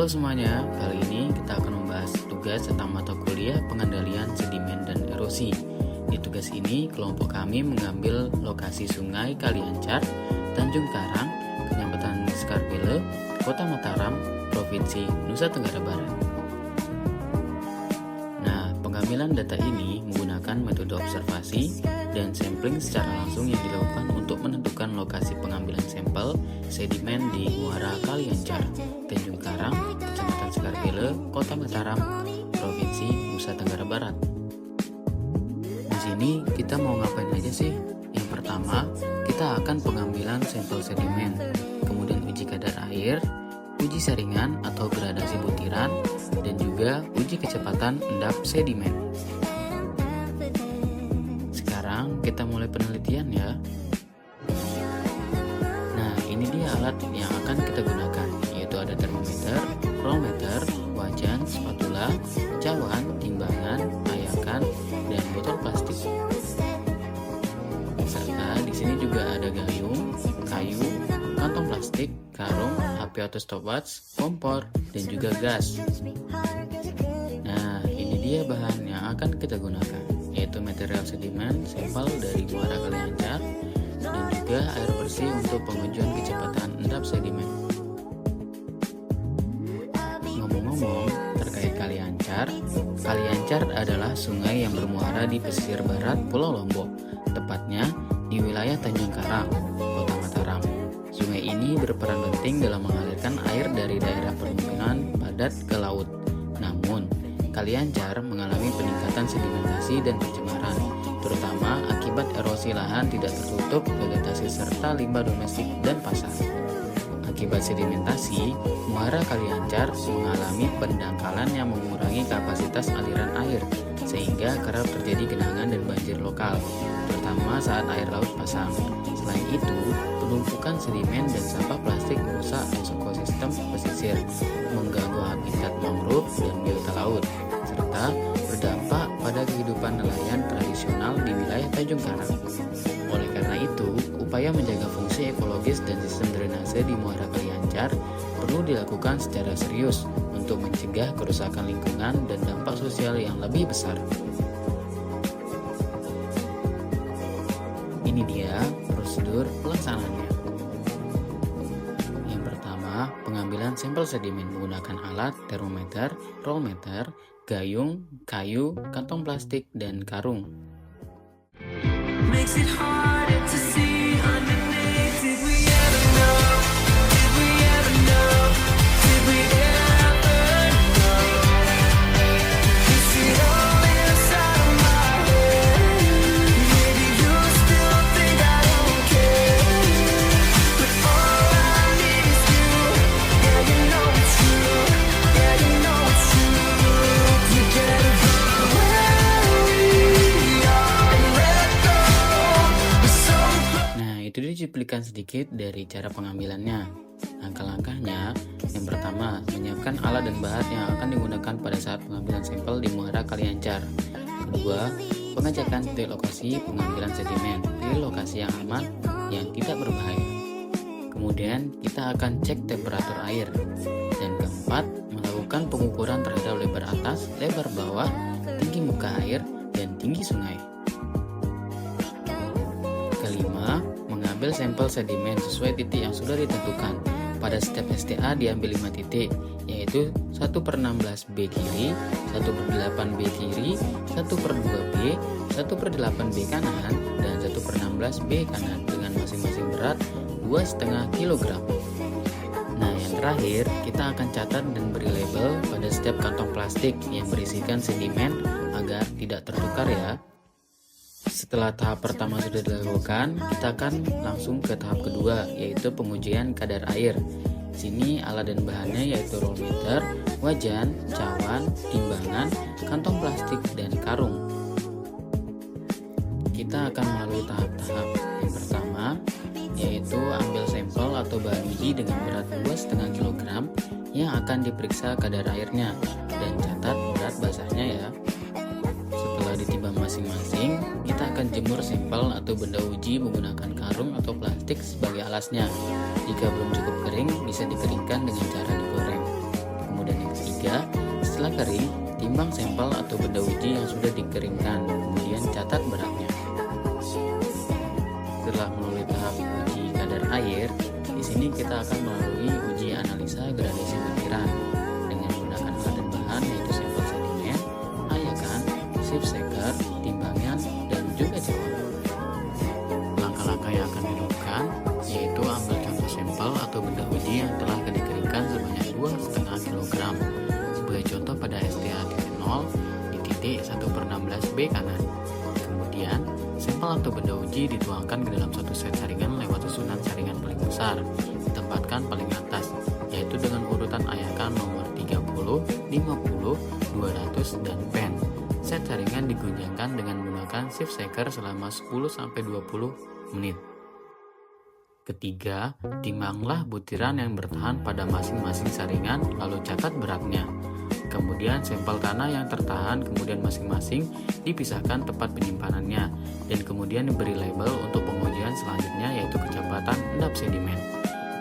Halo semuanya, kali ini kita akan membahas tugas tentang mata kuliah pengendalian sedimen dan erosi. Di tugas ini, kelompok kami mengambil lokasi Sungai Kaliancar, Tanjung Karang, Kecamatan Skarpele, Kota Mataram, Provinsi Nusa Tenggara Barat. Nah, pengambilan data ini menggunakan metode observasi dan sampling secara langsung yang dilakukan untuk menentukan lokasi pengambilan sampel sedimen di Muara Kaliancar, Tanjung Karang, Kecamatan Skarpele, Kota Mataram, Provinsi Nusa Tenggara Barat. Di sini kita mau ngapain aja sih? Yang pertama, kita akan pengambilan sampel sedimen, kemudian uji kadar air, uji saringan atau gradasi butiran, dan juga uji kecepatan endap sedimen. Sekarang kita mulai penelitian ya. Nah, ini dia alat yang akan kita gunakan, yaitu ada termometer, rollmeter, wajan, spatula, cawan, timbangan, ayakan, dan botol plastik. Serta di sini juga ada gayung, kayu, kantong plastik, karung, HP atau stopwatch, kompor, dan juga gas. Nah, ini dia bahan yang akan kita gunakan, yaitu material sedimen sampel dari Muara Kaliancar dan juga air bersih untuk pengujian kecepatan endap sedimen. Ngomong-ngomong terkait Kaliancar, Kaliancar adalah sungai yang bermuara di pesisir barat Pulau Lombok, tepatnya di wilayah Tanjung Karang, Kota Mataram. Sungai ini berperan penting dalam mengalirkan air dari daerah permukiman padat ke laut. Namun, Kaliancar mengalami peningkatan sedimentasi dan pencemaran, terutama akibat erosi lahan tidak tertutup, vegetasi serta limbah domestik dan pasar. Akibat sedimentasi, Muara Kaliancar mengalami pendangkalan yang mengurangi kapasitas aliran air, sehingga kerap terjadi genangan dan banjir lokal, terutama saat air laut pasang. Selain itu, penumpukan sedimen dan sampah plastik merusak ekosistem pesisir, mengganggu habitat mangrove dan biota laut, serta berdampak pada kehidupan nelayan tradisional di wilayah Tanjung Karang. Oleh karena itu, upaya menjaga fungsi ekologis dan sistem drainase di Muara Kaliancar perlu dilakukan secara serius untuk mencegah kerusakan lingkungan dan dampak sosial yang lebih besar. Ini dia prosedur pelaksanaannya. Yang pertama, pengambilan sampel sedimen menggunakan alat termometer, rollmeter, gayung, kayu, kantong plastik, dan karung. Makes it harder to see underneath. Did we ever know? Did we ever know? Did we ever know? Is it all inside of my head? Maybe you still think I don't care, but all I need is you. Yeah, you know it's true. Yeah, you know it's true. Together where we are and let go. Itu dia cuplikan sedikit dari cara pengambilannya. Langkah-langkahnya, yang pertama, menyiapkan alat dan bahan yang akan digunakan pada saat pengambilan sampel di Muara Kaliancar. Kedua, pengecekan titik lokasi pengambilan sedimen, pilih lokasi yang aman, yang tidak berbahaya. Kemudian, kita akan cek temperatur air. Dan keempat, melakukan pengukuran terhadap lebar atas, lebar bawah, tinggi muka air, dan tinggi sungai. Kelima, mengambil sampel sedimen sesuai titik yang sudah ditentukan. Pada step STA diambil 5 titik, yaitu 1/16B kiri, 1/8B kiri, 1/2B, 1/8B kanan, dan 1/16B kanan dengan masing-masing berat 2,5 kg. Nah, yang terakhir, kita akan catat dan beri label pada setiap kantong plastik yang berisikan sedimen agar tidak tertukar ya. Setelah tahap pertama sudah dilakukan, kita akan langsung ke tahap kedua, yaitu pengujian kadar air. Sini alat dan bahannya yaitu rollmeter, wajan, cawan, timbangan, kantong plastik, dan karung. Kita akan melalui tahap-tahap. Yang pertama, yaitu ambil sampel atau bahan uji dengan berat 2,5 kg yang akan diperiksa kadar airnya, dan catat berat basahnya ya. Setelah ditimbang masing-masing, kita akan jemur sampel atau benda uji menggunakan karung atau plastik sebagai alasnya. Jika belum cukup kering, bisa dikeringkan dengan cara digoreng. Setelah kering, timbang sampel atau benda uji yang sudah dikeringkan, kemudian catat beratnya. Setelah melalui tahap uji kadar air, di sini kita akan melalui uji analisa gradasi butiran dengan menggunakan alat dan bahan yaitu sampel sedimen, ayakan, shift shaker, timbangan, dan juga cawan. Langkah-langkah yang akan dilakukan yaitu ambil contoh sampel atau benda uji yang telah dikeringkan sebanyak 2,5 kg. Sebagai contoh pada STA titik 0 di titik 1/16B kanan. Kemudian, sampel atau benda uji dituangkan ke dalam satu set saringan lewat susunan saringan paling besar, ditempatkan paling atas, yaitu dengan urutan ayakan nomor 30, 50, 200, dan pen. Set saringan digoncangkan dengan menggunakan shift shaker selama 10-20 menit. Ketiga, timbanglah butiran yang bertahan pada masing-masing saringan lalu catat beratnya. Kemudian sampel tanah yang tertahan kemudian masing-masing dipisahkan tempat penyimpanannya dan kemudian diberi label untuk pengujian selanjutnya yaitu kecepatan endap sedimen.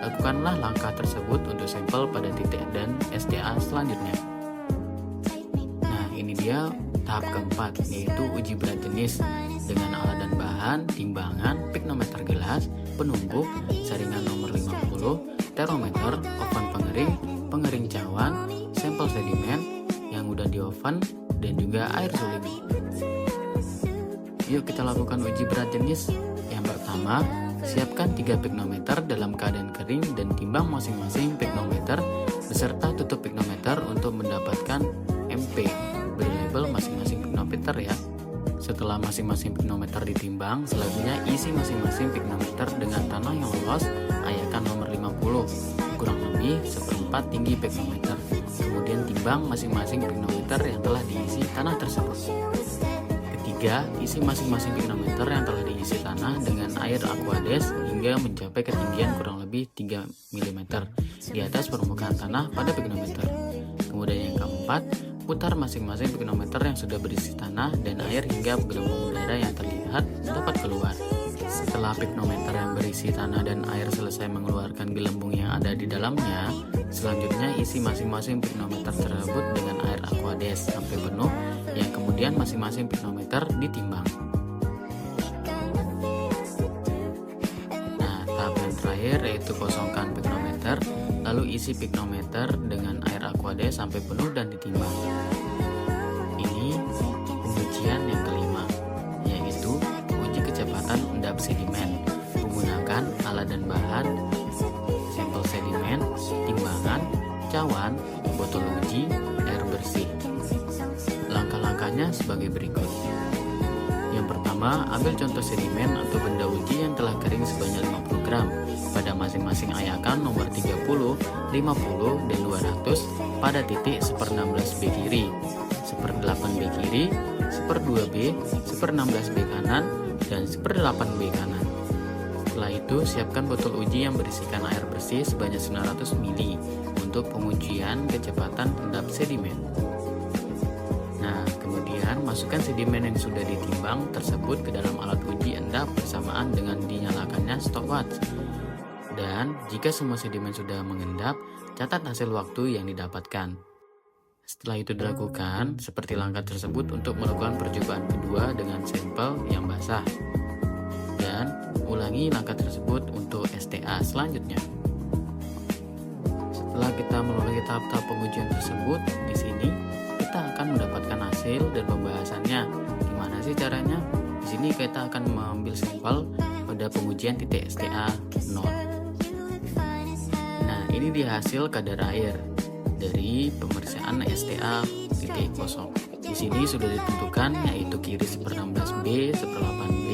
Lakukanlah langkah tersebut untuk sampel pada titik dan STA selanjutnya. Nah, ini dia tahap keempat yaitu uji berat jenis dengan alat dan bahan, timbangan, piknometer gelas, penumbuk, saringan nomor 50, termometer, oven pengering, pengering cawan, sampel sedimen yang udah di oven, dan juga air suling. Yuk kita lakukan uji berat jenis. Yang pertama, siapkan 3 piknometer dalam keadaan kering dan timbang masing-masing piknometer beserta tutup piknometer untuk mendapatkan MP. Beri label masing-masing piknometer ya. Setelah masing-masing piknometer ditimbang, selanjutnya isi masing-masing piknometer dengan tanah yang lolos ayakan nomor 50, kurang lebih 1/4 tinggi piknometer. Kemudian timbang masing-masing piknometer yang telah diisi tanah tersebut. Ketiga, isi masing-masing piknometer yang telah diisi tanah dengan air aquades hingga mencapai ketinggian kurang lebih 3 mm di atas permukaan tanah pada piknometer. Kemudian yang keempat, putar masing-masing piknometer yang sudah berisi tanah dan air hingga gelembung udara yang terlihat dapat keluar. Setelah piknometer yang berisi tanah dan air selesai mengeluarkan gelembung yang ada di dalamnya, selanjutnya isi masing-masing piknometer tersebut dengan air aquades sampai penuh, yang kemudian masing-masing piknometer ditimbang. Nah, tahap yang terakhir yaitu kosongkan piknometer, lalu isi piknometer dengan air aquades sampai penuh dan ditimbang. Ini pengujian yang kelima, yaitu uji kecepatan endap sedimen menggunakan alat dan bahan, sampel sedimen, timbangan, cawan, botol uji, air bersih. Langkah-langkahnya sebagai berikut. Yang pertama, ambil contoh sedimen atau benda uji yang telah kering sebanyak 50 gram pada masing-masing ayakan nomor 30, 50, dan 200 pada titik 1/16B kiri, 1/8B kiri, 1/2B, 1/16B kanan, dan 1/8B kanan. Setelah itu, siapkan botol uji yang berisikan air bersih sebanyak 900 ml untuk pengujian kecepatan endap sedimen. Nah, kemudian masukkan sedimen yang sudah ditimbang tersebut ke dalam alat uji endap bersamaan dengan dinyalakannya stopwatch. Dan jika semua sedimen sudah mengendap, catat hasil waktu yang didapatkan. Setelah itu dilakukan seperti langkah tersebut untuk melakukan percobaan kedua dengan sampel yang basah. Dan ulangi langkah tersebut untuk STA selanjutnya. Setelah kita melalui tahap-tahap pengujian tersebut, di sini kita akan mendapatkan hasil dan pembahasannya. Gimana sih caranya? Di sini kita akan mengambil sampel pada pengujian titik STA 0. Nah, ini dia hasil kadar air dari pemeriksaan STA titik kosong. Di sini sudah ditentukan yaitu kiri 1/16B, 1/8B,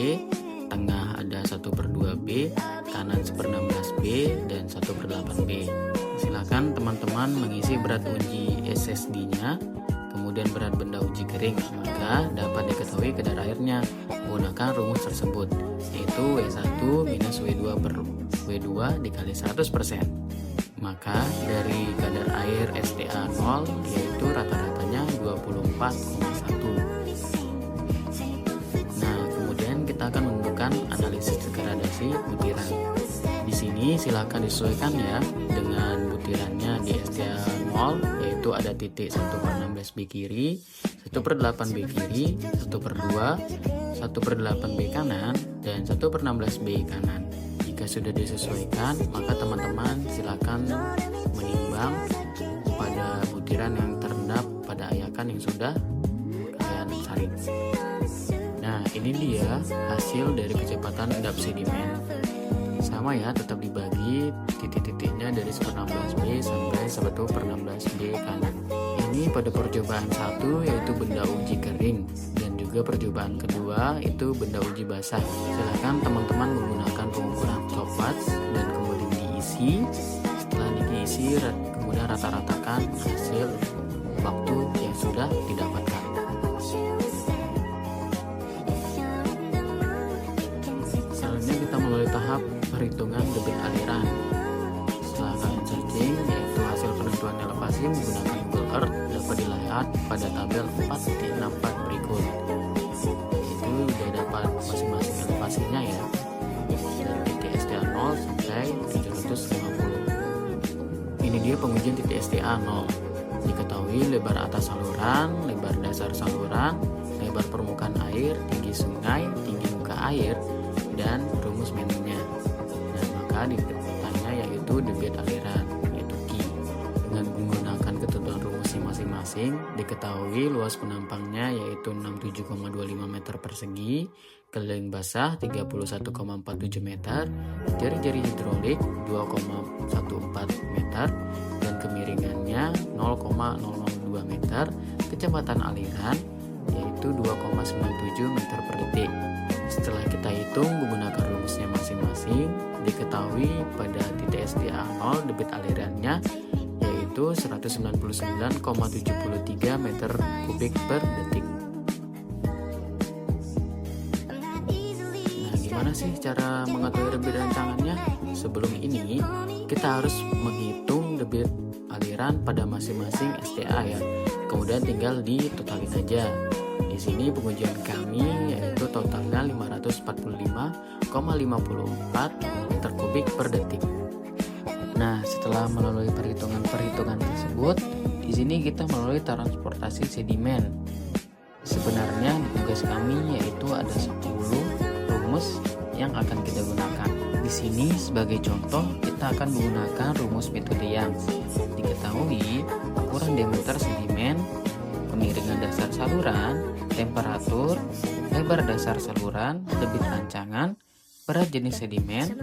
tengah ada 1/2B, kanan 1/16B, dan 1/8B. Silakan teman-teman mengisi berat uji SSD-nya, kemudian berat benda uji kering, maka dapat diketahui kadar airnya menggunakan rumus tersebut, yaitu W1 minus W2 dikali 100%. Maka dari kadar air STA 0 yaitu rata-ratanya 24,1. Nah, kemudian kita akan menentukan analisis gradasi butiran. Di sini silakan disesuaikan ya dengan butirannya di STA 0 yaitu yaitu ada titik 1/16 B kiri, 1/8 B kiri, 1/2, 1/8 B kanan, dan 1/16 B kanan. Jika sudah disesuaikan, maka teman-teman silakan menimbang pada butiran yang terendap pada ayakan yang sudah kalian saring. Nah, ini dia hasil dari kecepatan endap sedimen. Sama ya, tetap dibagi titik-titiknya dari 1/16 B sampai 1/16 B kanan. Ini pada percobaan 1 yaitu benda uji kering, dan juga percobaan kedua itu benda uji basah. Silakan teman-teman menggunakan pengukuran stopwatch dan kemudian diisi. Setelah diisi, kemudian rata-ratakan hasil waktu yang sudah didapatkan. Selanjutnya kita melalui tahap perhitungan debit aliran. Setelah kalian searching, yaitu hasil penentuan elevasi menggunakan Google Earth dapat dilihat pada tabel 4.64 berikut. Itu sudah dapat masing-masing elevasinya ya, dari titik STA 0 sampai 750. Ini dia pengujian titik STA 0. Diketahui lebar atas saluran, lebar dasar saluran, lebar permukaan air, tinggi sungai, tinggi muka air, dan rumus menunya. Nah, maka ditanya yaitu debit aliran, yaitu Q. Dengan menggunakan ketentuan rumusnya masing-masing, diketahui luas penampangnya yaitu 67,25 meter persegi, keliling basah 31,47 meter, jari-jari hidrolik 2,14 meter, dan kemiringannya 0,002 meter, kecepatan aliran yaitu 2,97 meter per detik. Setelah kita hitung menggunakan rumusnya masing-masing, diketahui pada titik SDA 0 debit alirannya yaitu 199,73 meter kubik per detik. Nah, gimana sih cara mengetahui debit rancangannya? Sebelum ini, kita harus menghitung debit aliran pada masing-masing SDA ya. Kemudian tinggal ditotalin aja. Di sini pengujian kami yaitu totalnya 545,54 meter kubik per detik. Nah, setelah melalui perhitungan tersebut, di sini kita melalui transportasi sedimen. Sebenarnya di tugas kami yaitu ada 10 rumus yang akan kita gunakan. Di sini sebagai contoh kita akan menggunakan rumus metode Young's. Diketahui ukuran diameter sedimen, kemiringan dasar saluran, temperatur, lebar dasar saluran, debit rancangan, berat jenis sedimen,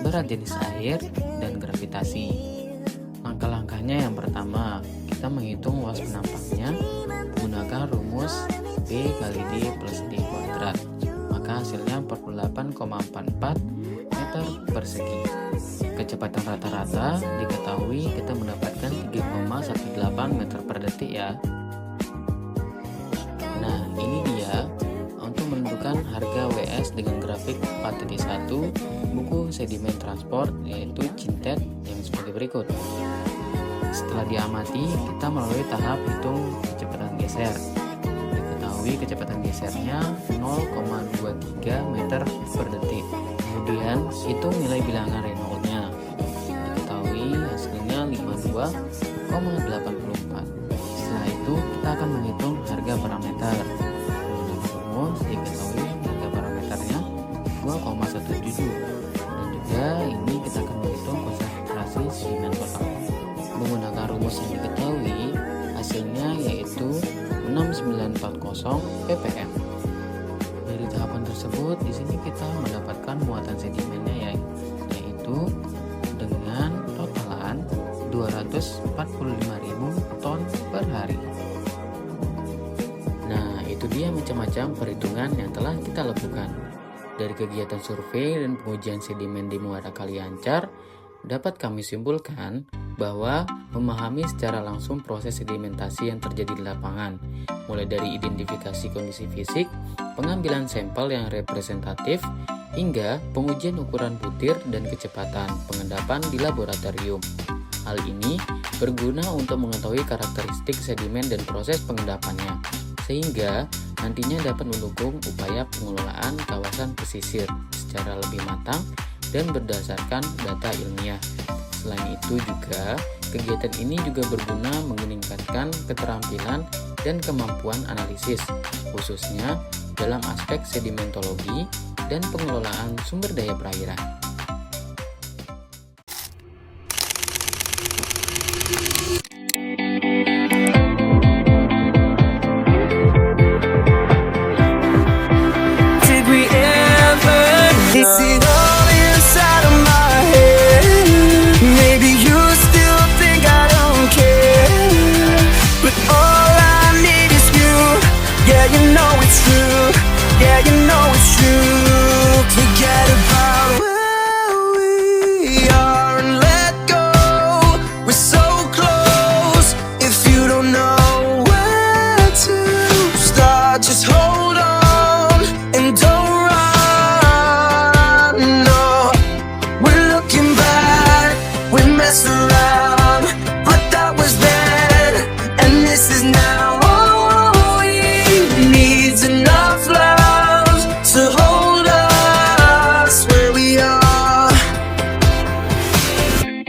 berat jenis air, dan gravitasi. Langkah-langkahnya yang pertama, kita menghitung luas penampangnya menggunakan rumus B kali D plus D kuadrat. Maka hasilnya 48,44 meter persegi. Kecepatan rata-rata diketahui kita mendapatkan 3,18 meter per detik ya. Nah, ini dia untuk menentukan harga WS dengan grafik 4.1 buku sedimen transport yaitu Cintet yang sebagai berikut. Setelah diamati, kita melalui tahap hitung kecepatan geser. Diketahui kecepatan gesernya 0,23 meter per detik. Kemudian hitung nilai bilangan Reynolds-nya. Diketahui hasilnya 52,84. Setelah itu kita akan menghitung harga parameter. Rumus diketahui harga parameternya 2,17, dan juga ini kita akan menghitung konsentrasi sedimen total. Menggunakan rumus yang diketahui, hasilnya yaitu 6940 ppm. Dari tahapan tersebut, di sini kita mendapatkan muatan sedimennya yaitu dengan totalan 245.000 ton per hari. Nah, itu dia macam-macam perhitungan yang telah kita lakukan. Dari kegiatan survei dan pengujian sedimen di Muara Kaliancar, dapat kami simpulkan bahwa memahami secara langsung proses sedimentasi yang terjadi di lapangan, mulai dari identifikasi kondisi fisik, pengambilan sampel yang representatif, hingga pengujian ukuran butir dan kecepatan pengendapan di laboratorium. Hal ini berguna untuk mengetahui karakteristik sedimen dan proses pengendapannya, sehingga nantinya dapat mendukung upaya pengelolaan kawasan pesisir secara lebih matang dan berdasarkan data ilmiah. Selain itu juga Kegiatan ini juga berguna meningkatkan keterampilan dan kemampuan analisis, khususnya dalam aspek sedimentologi dan pengelolaan sumber daya perairan. Is it all inside of my head? Maybe you still think I don't care, but all I need is you. Yeah, you know it's true. Yeah, you know it's true. Forget about where we are and let go. We're so close. If you don't know where to start, just hold on and don't around, but that was then, and this is now. All we need's enough love to hold us where we are.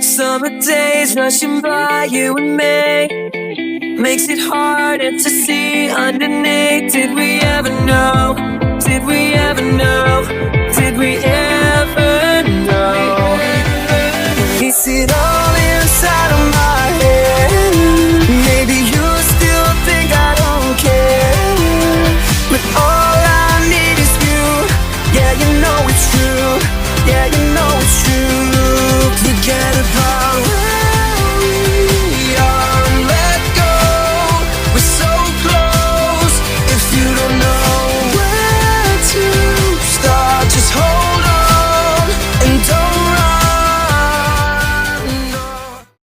Summer days rushing by you and me makes it harder to see underneath. Did we ever know? Did we ever know? Did we ever know? Is it all